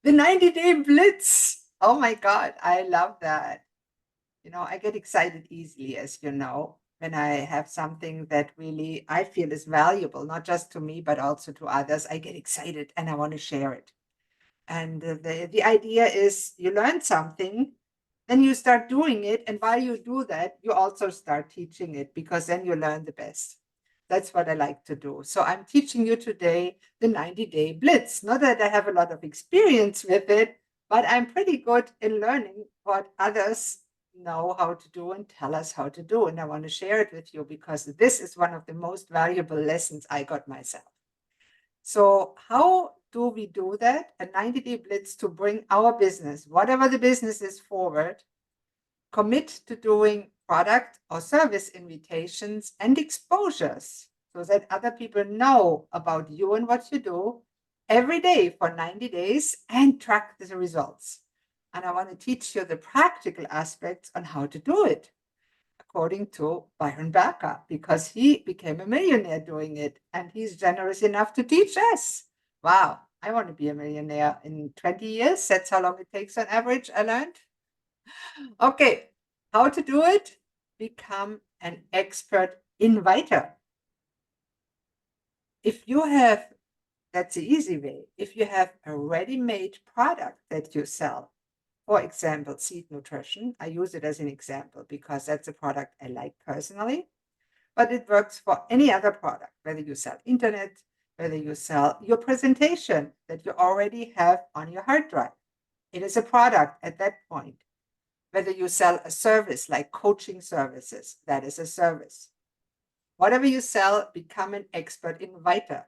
The 90-day Blitz. Oh my God, I love that. I get excited easily, as you know, when I have something that really I feel is valuable, not just to me, but also to others. I get excited and I want to share it. And the idea is you learn something, then you start doing it. And while you do that, you also start teaching it because then you learn the best. That's what I like to do. So I'm teaching you today the 90-day Blitz. Not that I have a lot of experience with it, but I'm pretty good in learning what others know how to do and tell us how to do. And I want to share it with you because this is one of the most valuable lessons I got myself. So how do we do that? A 90-day Blitz to bring our business, whatever the business is, forward, commit to doing product or service invitations and exposures so that other people know about you and what you do every day for 90 days and track the results. And I want to teach you the practical aspects on how to do it, according to Byron Becker, because he became a millionaire doing it and he's generous enough to teach us. Wow, I want to be a millionaire in 20 years. That's how long it takes on average, I learned. Okay, how to do it? Become an expert inviter. If you have, that's the easy way. If you have a ready-made product that you sell, for example, seed nutrition, I use it as an example because that's a product I like personally, but it works for any other product, whether you sell internet, whether you sell your presentation that you already have on your hard drive. It is a product at that point. Whether you sell a service like coaching services, that is a service. Whatever you sell, become an expert inviter.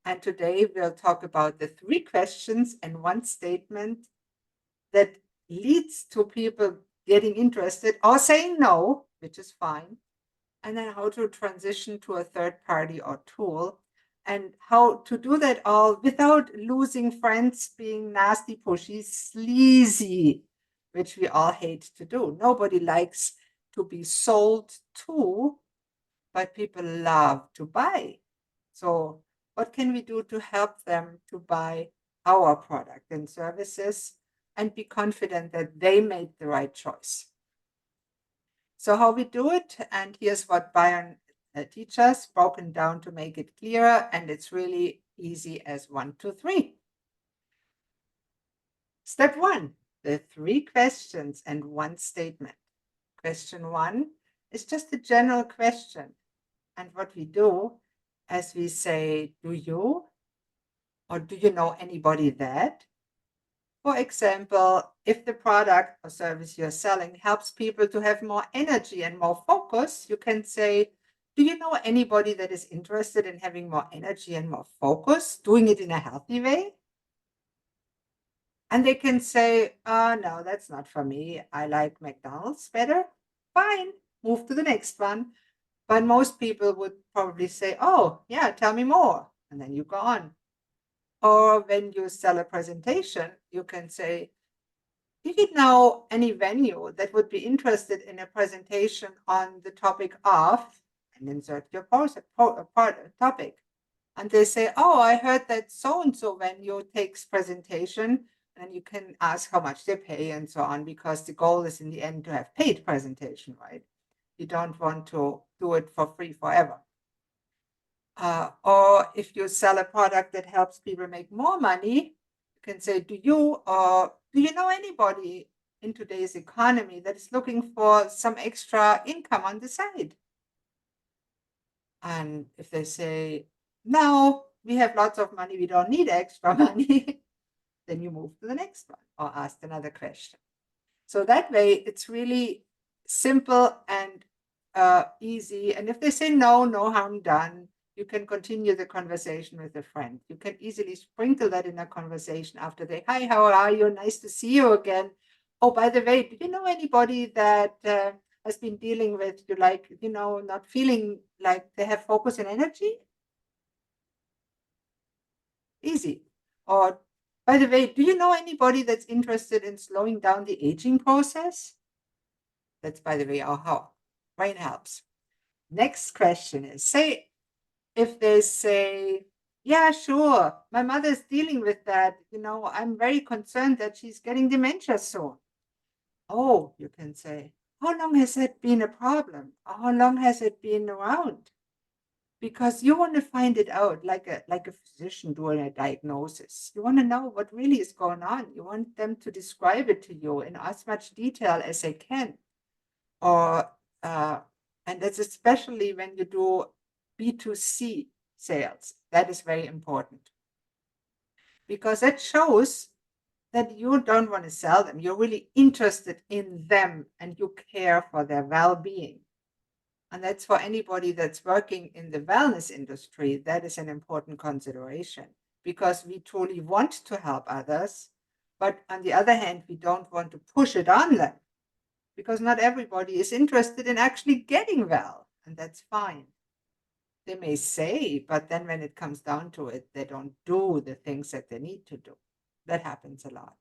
And today we'll talk about the 3 questions and 1 statement that leads to people getting interested or saying no, which is fine, and then how to transition to a third party or tool, and how to do that all without losing friends, being nasty, pushy, sleazy, which we all hate to do. Nobody likes to be sold to, but people love to buy. So what can we do to help them to buy our product and services and be confident that they made the right choice? So how we do it, and here's what Byron teaches us, broken down to make it clearer, and it's really easy as 1, 2, 3. Step 1, the 3 questions and 1 statement. Question 1 is just a general question. And what we do, as we say, do you, or do you know anybody that? For example, if the product or service you're selling helps people to have more energy and more focus, you can say, do you know anybody that is interested in having more energy and more focus, doing it in a healthy way? And they can say, no, that's not for me. I like McDonald's better. Fine, move to the next one. But most people would probably say, oh, yeah, tell me more. And then you go on. Or when you sell a presentation, you can say, do you know any venue that would be interested in a presentation on the topic of, and insert your topic? And they say, oh, I heard that so-and-so venue takes presentation, and you can ask how much they pay and so on, because the goal is in the end to have paid presentation, right? You don't want to do it for free forever. Or if you sell a product that helps people make more money, you can say, do you know anybody in today's economy that is looking for some extra income on the side? And if they say, no, we have lots of money, we don't need extra money, then you move to the next one or ask another question. So that way, it's really simple and easy. And if they say no, no harm done, you can continue the conversation with a friend. You can easily sprinkle that in a conversation after they, hi, how are you? Nice to see you again. Oh, by the way, do you know anybody that has been dealing with, not feeling like they have focus and energy? Easy. Or, by the way, do you know anybody that's interested in slowing down the aging process? That's, by the way, how brain helps. Next question is, say, if they say, Yeah, sure. My mother's dealing with that. I'm very concerned that she's getting dementia soon. Oh, you can say, how long has that been a problem? How long has it been around? Because you want to find it out like a physician doing a diagnosis. You want to know what really is going on. You want them to describe it to you in as much detail as they can. Or and that's especially when you do B2C sales. That is very important because it shows that you don't want to sell them. You're really interested in them and you care for their well-being. And that's for anybody that's working in the wellness industry, that is an important consideration because we truly want to help others. But on the other hand, we don't want to push it on them because not everybody is interested in actually getting well. And that's fine. They may say, but then when it comes down to it, they don't do the things that they need to do. That happens a lot.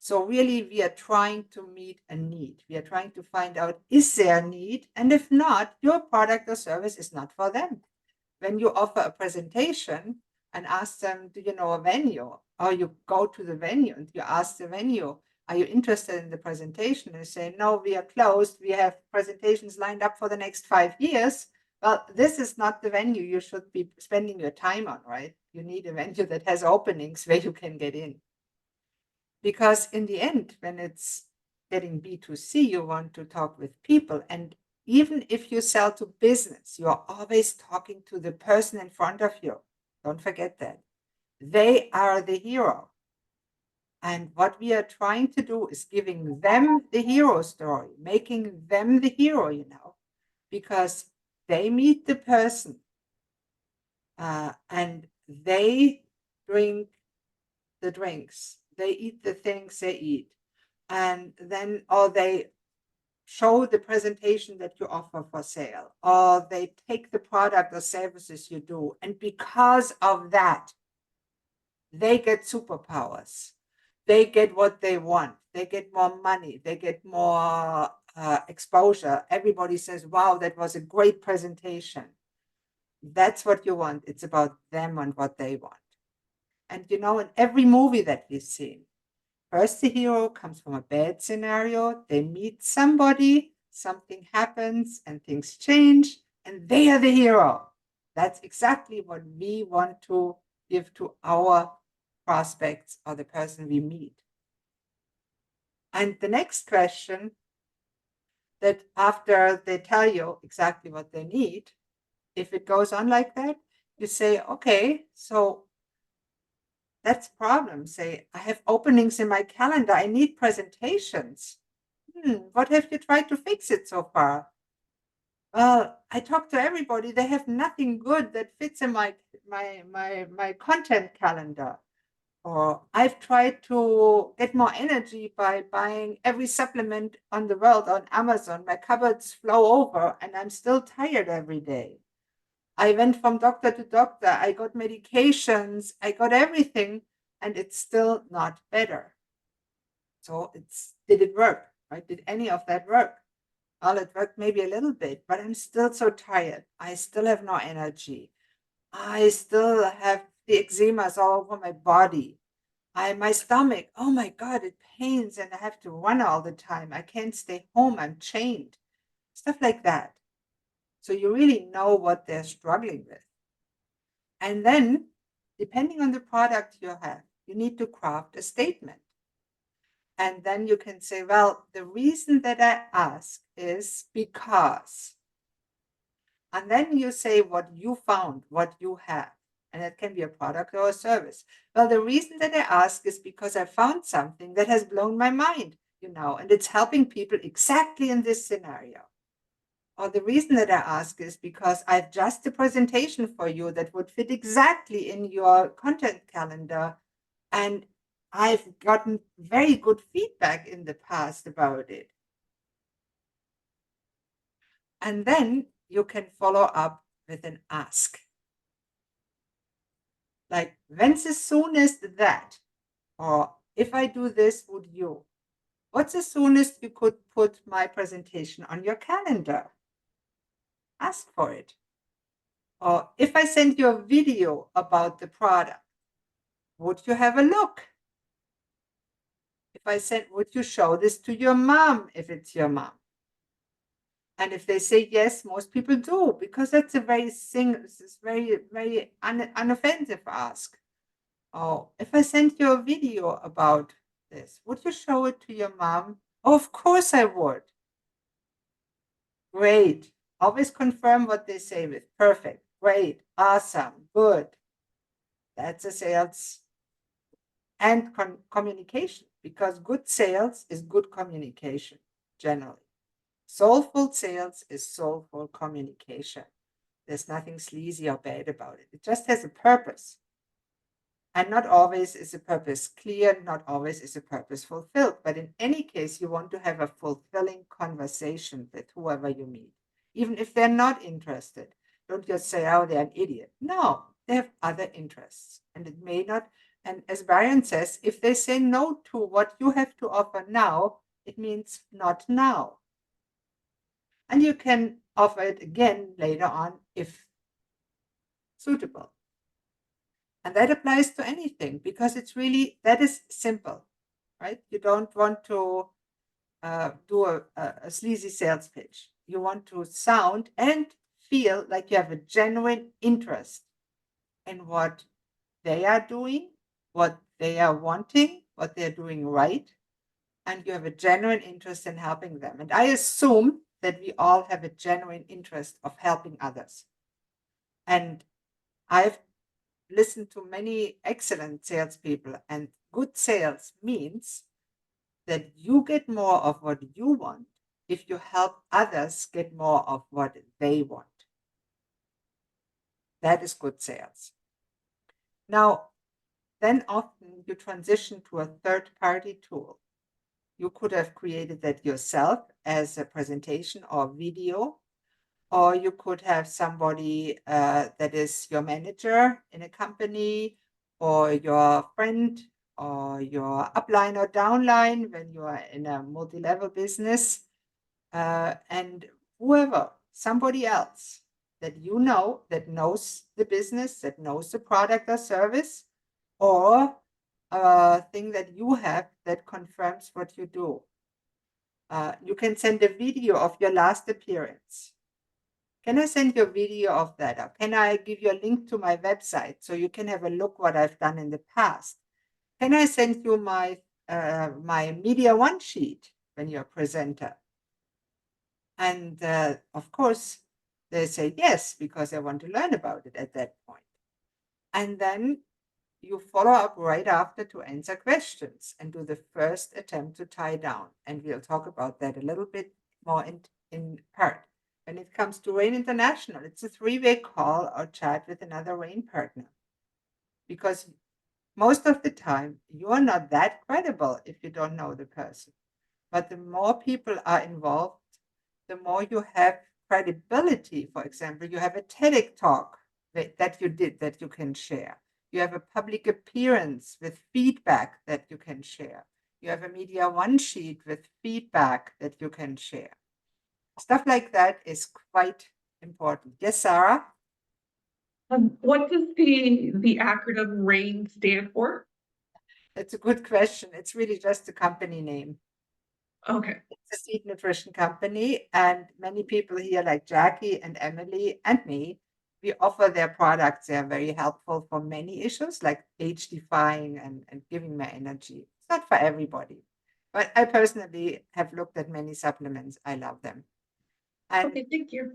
So really, we are trying to meet a need. We are trying to find out, is there a need? And if not, your product or service is not for them. When you offer a presentation and ask them, do you know a venue? Or you go to the venue and you ask the venue, are you interested in the presentation? And they say, no, we are closed. We have presentations lined up for the next 5 years. Well, this is not the venue you should be spending your time on, right? You need a venue that has openings where you can get in. Because in the end, when it's getting B2C, you want to talk with people. And even if you sell to business, you're always talking to the person in front of you. Don't forget that. They are the hero. And what we are trying to do is giving them the hero story, making them the hero, because they meet the person and they drink the drinks, they eat the things they eat, and then, or they show the presentation that you offer for sale, or they take the product or services you do. And because of that, they get superpowers. They get what they want. They get more money. They get more exposure. Everybody says, wow, that was a great presentation. That's what you want. It's about them and what they want. And in every movie that we've seen, first, the hero comes from a bad scenario. They meet somebody, something happens, and things change, and they are the hero. That's exactly what we want to give to our prospects or the person we meet. And the next question, that after they tell you exactly what they need, if it goes on like that, you say, okay, so that's a problem. Say, I have openings in my calendar. I need presentations. What have you tried to fix it so far? Well, I talked to everybody. They have nothing good that fits in my content calendar. Or I've tried to get more energy by buying every supplement on the world on Amazon. My cupboards flow over and I'm still tired every day. I went from doctor to doctor. I got medications. I got everything, and it's still not better. So did it work? Right? Did any of that work? Well, it worked maybe a little bit, but I'm still so tired. I still have no energy. I still have the eczemas all over my body. My stomach, oh my God, it pains and I have to run all the time. I can't stay home. I'm chained. Stuff like that. So you really know what they're struggling with. And then, depending on the product you have, you need to craft a statement. And then you can say, well, the reason that I ask is because. And then you say what you found, what you have. And it can be a product or a service. Well, the reason that I ask is because I found something that has blown my mind, and it's helping people exactly in this scenario. Or the reason that I ask is because I've just a presentation for you that would fit exactly in your content calendar. And I've gotten very good feedback in the past about it. And then you can follow up with an ask. Like, when's the soonest that? Or if I do this, would you? What's the soonest you could put my presentation on your calendar? Ask for it. Or if I send you a video about the product, would you have a look? If I send, would you show this to your mom if it's your mom? And if they say yes, most people do, because that's a very unoffensive ask. Oh, if I sent you a video about this, would you show it to your mom? Oh, of course I would. Great. Always confirm what they say with perfect, great, awesome, good. That's a sales and communication, because good sales is good communication generally. Soulful sales is soulful communication. There's nothing sleazy or bad about it. It just has a purpose. And not always is a purpose clear, not always is a purpose fulfilled. But in any case, you want to have a fulfilling conversation with whoever you meet. Even if they're not interested, don't just say, oh, they're an idiot. No, they have other interests. And it may not. And as Brian says, if they say no to what you have to offer now, it means not now. And you can offer it again later on if suitable. And that applies to anything, because it's really, that is simple, right? You don't want to do a sleazy sales pitch. You want to sound and feel like you have a genuine interest in what they are doing, what they are wanting, what they're doing right, and you have a genuine interest in helping them. And I assume that we all have a genuine interest of helping others. And I've listened to many excellent salespeople, and good sales means that you get more of what you want if you help others get more of what they want. That is good sales. Now, then often you transition to a third-party tool. You could have created that yourself as a presentation or video, or you could have somebody that is your manager in a company, or your friend, or your upline or downline when you are in a multi-level business, and whoever, somebody else that you know, that knows the business, that knows the product or service, or a thing that you have that confirms what you do. You can send a video of your last appearance. Can I send you a video of that? Or can I give you a link to my website so you can have a look what I've done in the past? Can I send you my Media One sheet when you're a presenter? And of course, they say yes, because they want to learn about it at that point. And then you follow up right after to answer questions and do the first attempt to tie down. And we'll talk about that a little bit more in part. When it comes to Rain International, it's a 3-way call or chat with another Rain partner. Because most of the time, you are not that credible if you don't know the person. But the more people are involved, the more you have credibility. For example, you have a TEDx talk that you did that you can share. You have a public appearance with feedback that you can share. You have a Media One sheet with feedback that you can share. Stuff like that is quite important. Yes, Sarah? What does the acronym RAIN stand for? It's a good question. It's really just a company name. Okay. It's a seed nutrition company, and many people here, like Jackie and Emily and me, we offer their products. They are very helpful for many issues like age defying and giving more energy. It's not for everybody, but I personally have looked at many supplements. I love them. And Okay, thank you.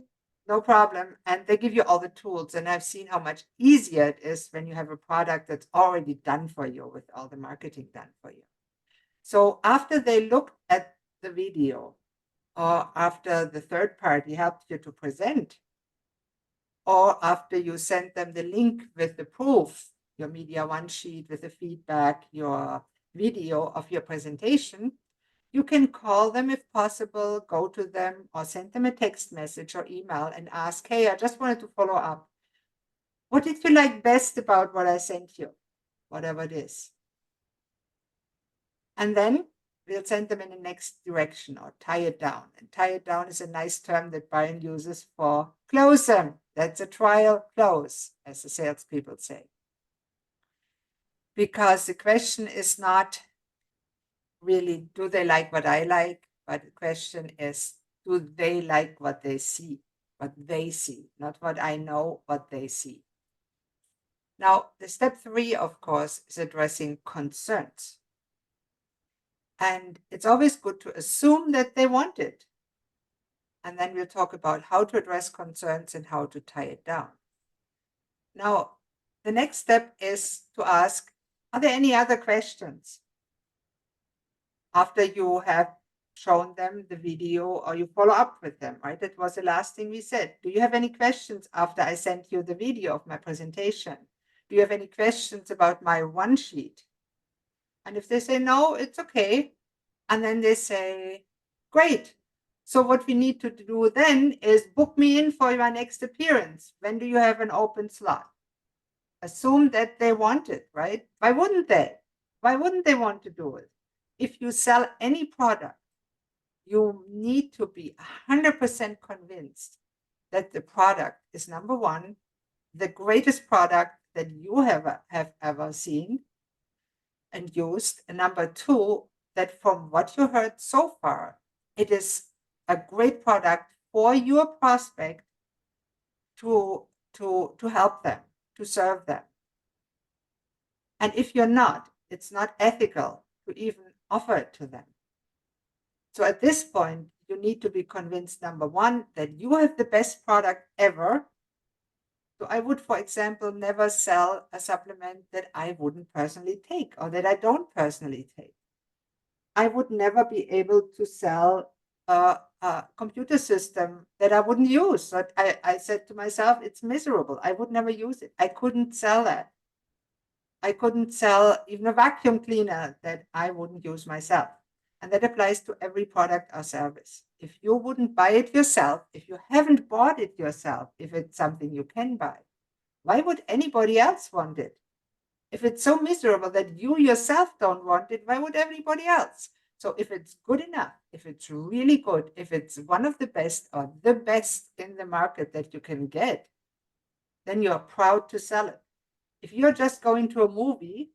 no problem. And they give you all the tools. And I've seen how much easier it is when you have a product that's already done for you with all the marketing done for you. So after they looked at the video, or after the third party helped you to present, or after you sent them the link with the proof, your Media One sheet with the feedback, your video of your presentation, you can call them if possible, go to them, or send them a text message or email and ask, hey, I just wanted to follow up. What did you like best about what I sent you? Whatever it is. And then we'll send them in the next direction or tie it down. And tie it down is a nice term that Brian uses for close them. That's a trial close, as the salespeople say. Because the question is not really, do they like what I like? But the question is, do they like what they see? What they see, not what I know, what they see. Now, the step 3, of course, is addressing concerns. And it's always good to assume that they want it. And then we'll talk about how to address concerns and how to tie it down. Now, the next step is to ask, are there any other questions? After you have shown them the video or you follow up with them, right? That was the last thing we said. Do you have any questions after I sent you the video of my presentation? Do you have any questions about my one sheet? And if they say no, it's okay. And then they say, great. So what we need to do then is book me in for my next appearance. When do you have an open slot? Assume that they want it, right? Why wouldn't they? Why wouldn't they want to do it? If you sell any product, you need to be 100% convinced that the product is, number one, the greatest product that you have ever seen and used. And number two, that from what you heard so far, it is a great product for your prospect to help them, to serve them. And if you're not, it's not ethical to even offer it to them. So at this point, you need to be convinced, number one, that you have the best product ever. So I would, for example, never sell a supplement that I wouldn't personally take or that I don't personally take. I would never be able to sell a computer system that I wouldn't use. So I said to myself, it's miserable. I would never use it. I couldn't sell that. I couldn't sell even a vacuum cleaner that I wouldn't use myself. And that applies to every product or service. If you wouldn't buy it yourself, if you haven't bought it yourself, if it's something you can buy, why would anybody else want it? If it's so miserable that you yourself don't want it, why would everybody else? So if it's good enough, if it's really good, if it's one of the best or the best in the market that you can get, then you're proud to sell it. If you're just going to a movie,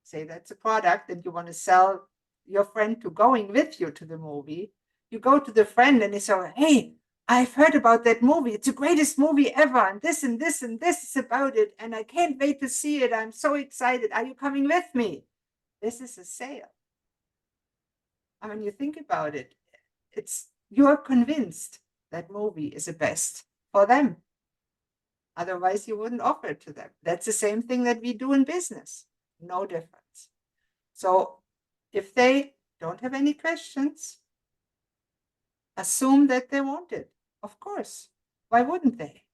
say that's a product that you want to sell your friend to going with you to the movie, you go to the friend and they say, hey, I've heard about that movie. It's the greatest movie ever. And this and this and this is about it. And I can't wait to see it. I'm so excited. Are you coming with me? This is a sale. I mean, you think about it. You're convinced that movie is the best for them. Otherwise, you wouldn't offer it to them. That's the same thing that we do in business. No difference. So if they don't have any questions, assume that they want it. Of course. Why wouldn't they?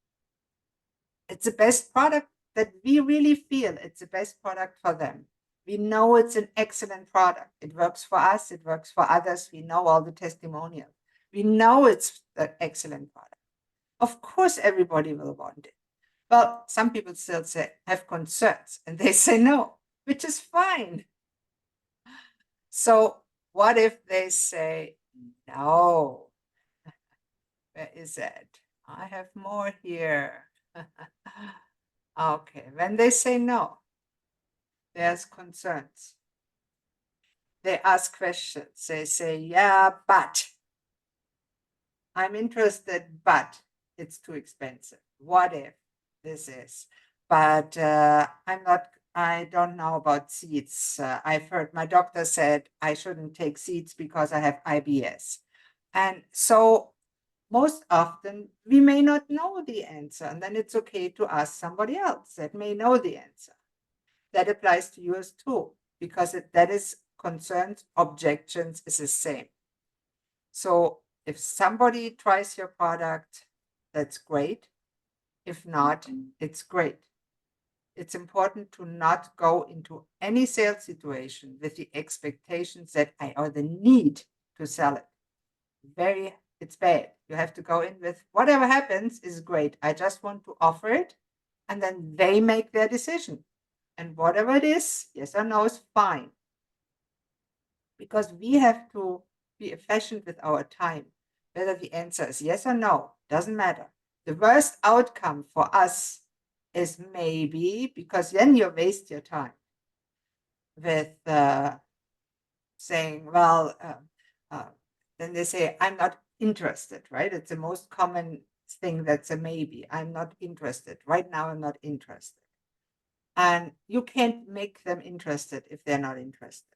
It's the best product that we really feel it's the best product for them. We know it's an excellent product. It works for us. It works for others. We know all the testimonials. We know it's an excellent product. Of course, everybody will want it. Well, some people still have concerns and they say no, which is fine. So what if they say no? Where is it? I have more here. Okay, when they say no, there's concerns. They ask questions. They say, yeah, but I'm interested, but it's too expensive. What if this is? But I don't know about seeds. I've heard my doctor said I shouldn't take seeds because I have IBS. And so most often we may not know the answer, and then it's okay to ask somebody else that may know the answer. That applies to yours too, because that is concerns, objections is the same. So if somebody tries your product, that's great. If not, it's great. It's important to not go into any sales situation with the expectations that or the need to sell it. It's bad. You have to go in with whatever happens is great. I just want to offer it, and then they make their decision. And whatever it is, yes or no is fine. Because we have to be efficient with our time. Whether the answer is yes or no, doesn't matter. The worst outcome for us is maybe, because then you waste your time with saying, well, then they say, I'm not interested, right? It's the most common thing that's a maybe. I'm not interested. Right now, I'm not interested. And you can't make them interested if they're not interested.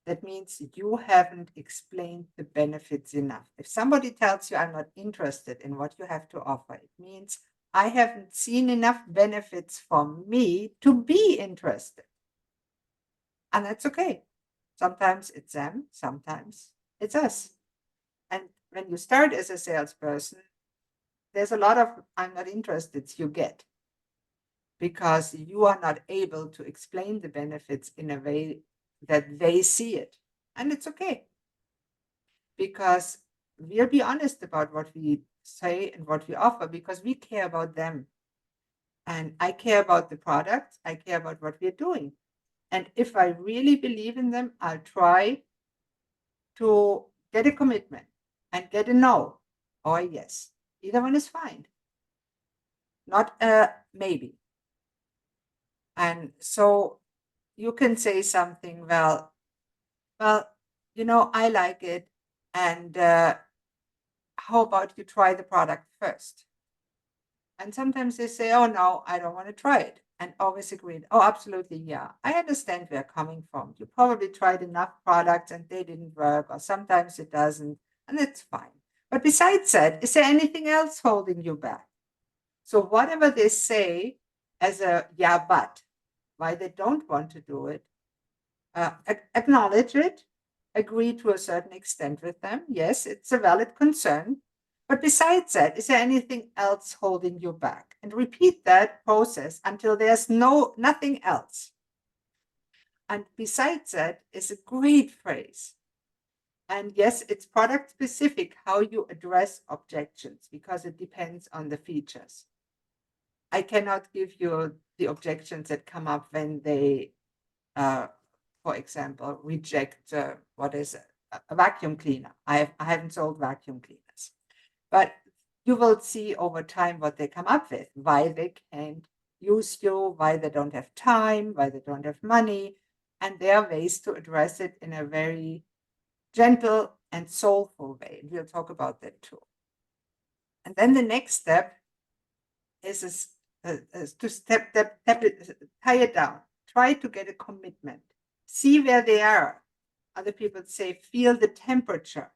That means you haven't explained the benefits enough. If somebody tells you I'm not interested in what you have to offer, it means I haven't seen enough benefits for me to be interested. And that's okay. Sometimes it's them, sometimes it's us. And when you start as a salesperson, there's a lot of I'm not interested you get because you are not able to explain the benefits in a way that they see it. And it's okay because we'll be honest about what we say and what we offer because we care about them. And I care about the product, I care about what we're doing. And if I really believe in them, I'll try to get a commitment and get a no or a yes. Either one is fine, not a maybe. And so you can say something, well, I like it. And how about you try the product first? And sometimes they say, oh, no, I don't want to try it. And always agreed, oh, absolutely, yeah. I understand where you're coming from. You probably tried enough products and they didn't work, or sometimes it doesn't, and it's fine. But besides that, is there anything else holding you back? So whatever they say as a yeah, but why they don't want to do it, acknowledge it, agree to a certain extent with them. Yes, it's a valid concern. But besides that, is there anything else holding you back? And repeat that process until there's nothing else. And besides that is a great phrase. And yes, it's product specific how you address objections because it depends on the features. I cannot give you the objections that come up when they for example, reject what is a vacuum cleaner. I haven't sold vacuum cleaners, but you will see over time what they come up with, why they can't use you, why they don't have time, why they don't have money, and there are ways to address it in a very gentle and soulful way. We'll talk about that too. And then the next step is to tie it down. Try to get a commitment. See where they are. Other people say, feel the temperature.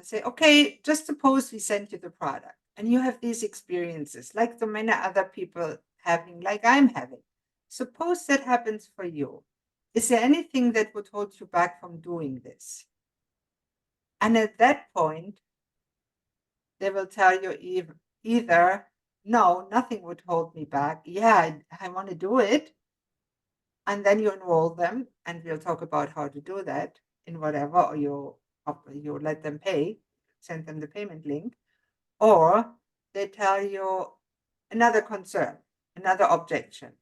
I say, okay, just suppose we send you the product and you have these experiences like the many other people having, like I'm having. Suppose that happens for you. Is there anything that would hold you back from doing this? And at that point, they will tell you either, no, nothing would hold me back. Yeah, I want to do it. And then you enroll them, and we'll talk about how to do that in whatever, or you let them pay, send them the payment link, or they tell you another concern, another objection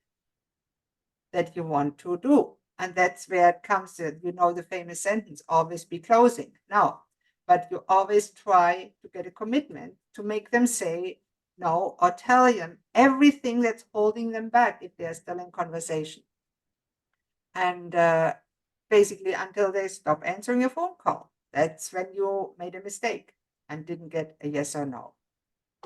that you want to do. And that's where it comes to, the famous sentence, always be closing. No, but you always try to get a commitment to make them say no or tell them everything that's holding them back if they're still in conversation. And basically until they stop answering your phone call. That's when you made a mistake and didn't get a yes or no.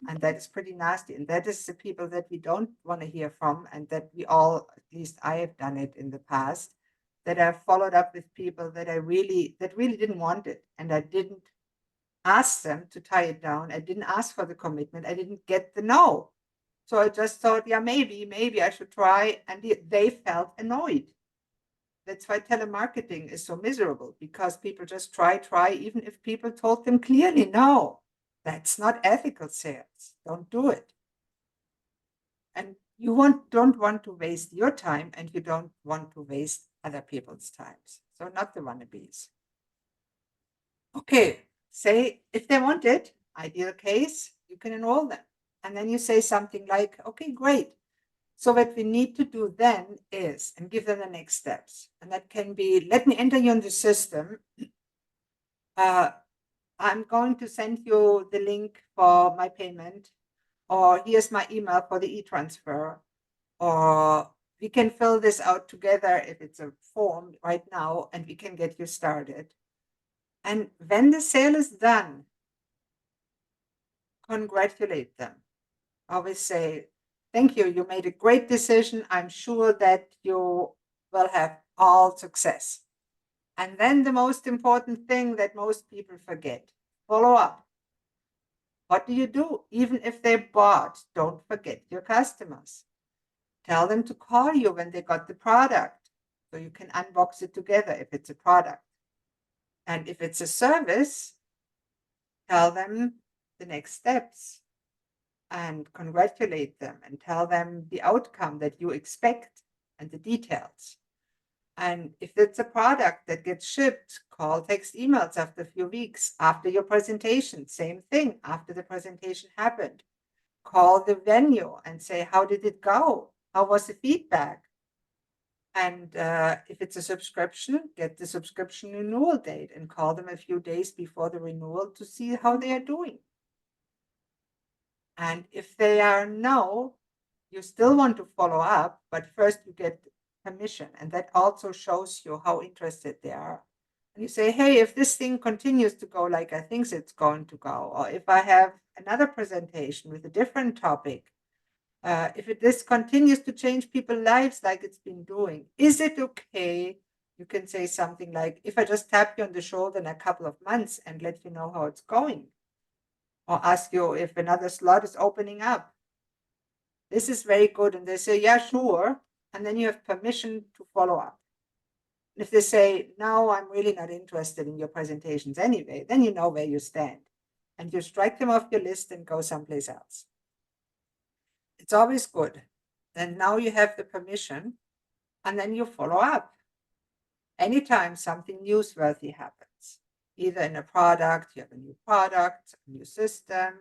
And that is pretty nasty. And that is the people that we don't want to hear from, and that we all, at least I have done it in the past, that I've followed up with people that really didn't want it. And I didn't ask them to tie it down. I didn't ask for the commitment. I didn't get the no. So I just thought, yeah, maybe I should try. And they felt annoyed. That's why telemarketing is so miserable, because people just try, even if people told them clearly, no, that's not ethical sales. Don't do it. And you don't want to waste your time, and you don't want to waste other people's times. So not the wannabes. Okay, say if they want it, ideal case, you can enroll them. And then you say something like, okay, great. So what we need to do then is, and give them the next steps. And that can be, let me enter you in the system. I'm going to send you the link for my payment, or here's my email for the e-transfer, or we can fill this out together if it's a form right now, and we can get you started. And when the sale is done, congratulate them. Always say, thank you, you made a great decision. I'm sure that you will have all success. And then the most important thing that most people forget, follow up. What do you do? Even if they bought, don't forget your customers. Tell them to call you when they got the product so you can unbox it together if it's a product. And if it's a service, tell them the next steps and congratulate them and tell them the outcome that you expect and the details. And if it's a product that gets shipped, call, text, emails after a few weeks, after your presentation, same thing, after the presentation happened. Call the venue and say, how did it go? How was the feedback? And if it's a subscription, get the subscription renewal date and call them a few days before the renewal to see how they are doing. And if they are no, you still want to follow up, but first you get permission. And that also shows you how interested they are. And you say, hey, if this thing continues to go like I think it's going to go, or if I have another presentation with a different topic, if this continues to change people's lives like it's been doing, is it okay? You can say something like, if I just tap you on the shoulder in a couple of months and let you know how it's going, or ask you if another slot is opening up. This is very good. And they say, yeah, sure. And then you have permission to follow up. And if they say, no, I'm really not interested in your presentations anyway, then you know where you stand. And you strike them off your list and go someplace else. It's always good. And now you have the permission, and then you follow up. Anytime something newsworthy happens, either in a product, you have a new product, a new system,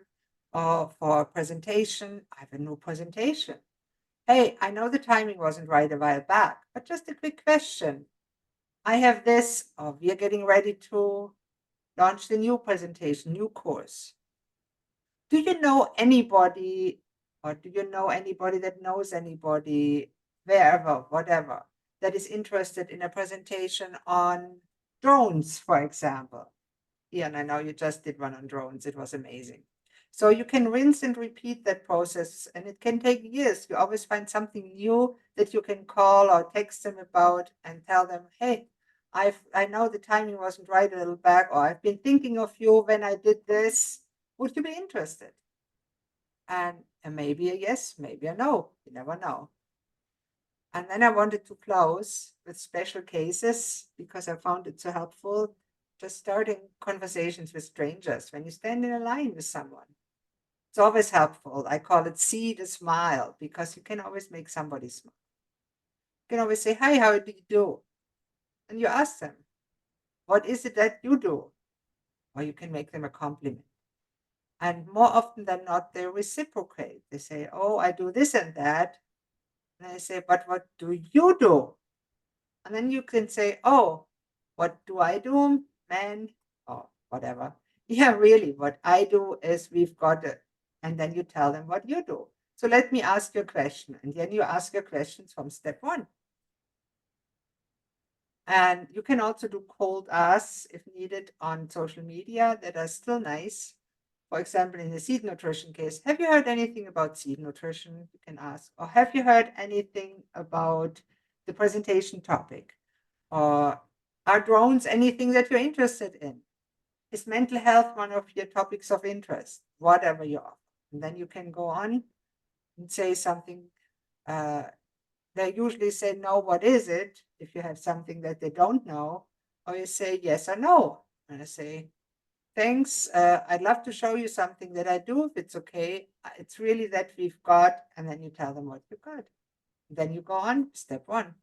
or for a presentation, I have a new presentation. Hey, I know the timing wasn't right a while back, but just a quick question. I have this, or we are getting ready to launch the new presentation, new course. Do you know anybody, or do you know anybody that knows anybody, wherever, whatever, that is interested in a presentation on drones, for example? Yeah, and I know you just did one on drones. It was amazing. So you can rinse and repeat that process, and it can take years. You always find something new that you can call or text them about and tell them, hey, I know the timing wasn't right a little back, or I've been thinking of you when I did this. Would you be interested? And maybe a yes, maybe a no. You never know. And then I wanted to close with special cases because I found it so helpful. Just starting conversations with strangers when you stand in a line with someone. It's always helpful. I call it see the smile because you can always make somebody smile. You can always say, hi, how do you do? And you ask them, what is it that you do? Or you can make them a compliment. And more often than not, they reciprocate. They say, oh, I do this and that. And I say, but what do you do? And then you can say, oh, what do I do, man? Or whatever. Yeah, really, what I do is we've got it. And then you tell them what you do. So let me ask you a question. And then you ask your questions from step one. And you can also do cold asks if needed on social media that are still nice. For example, in the seed nutrition case, have you heard anything about seed nutrition? You can ask. Or have you heard anything about the presentation topic? Or are drones anything that you're interested in? Is mental health one of your topics of interest? Whatever you are. And then you can go on and say something. They usually say, no, what is it? If you have something that they don't know, or you say yes or no. And I say, thanks. I'd love to show you something that I do if it's okay. It's really that we've got, and then you tell them what you got. Then you go on step one.